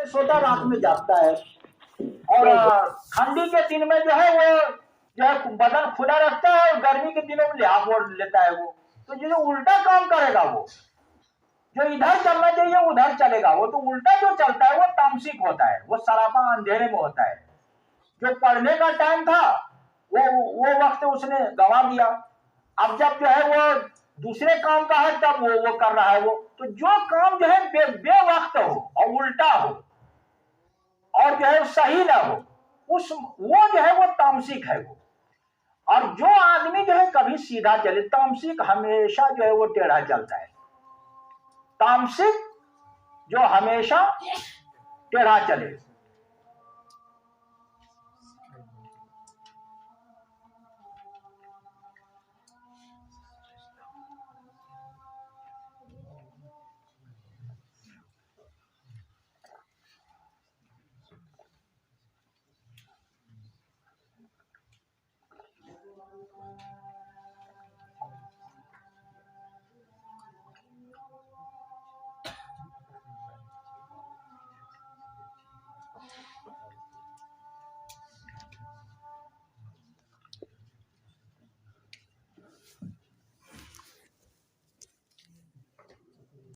सोता रात में जागता है। और ठंडी के दिन में जो है वो जो है बदन खुला रखता है और गर्मी के दिनों में लिहाफ ओढ़ लेता है वो। तो जो उल्टा काम करेगा वो, जो इधर चलना चाहिए उधर चलेगा, वो तो उल्टा जो चलता है वो तामसिक होता है, वो सरापा अंधेरे में होता है। जो पढ़ने का टाइम था वो वक्त उसने गंवा दिया। अब जब जो है वो दूसरे काम का है तब वो कर रहा है वो। तो जो काम जो है बेवक्त हो और उल्टा हो और जो है सही ना हो, वो जो है वो तामसिक है वो। और जो आदमी जो है कभी सीधा चले, तामसिक हमेशा जो है वो टेढ़ा चलता है। तामसिक जो हमेशा टेढ़ा चले।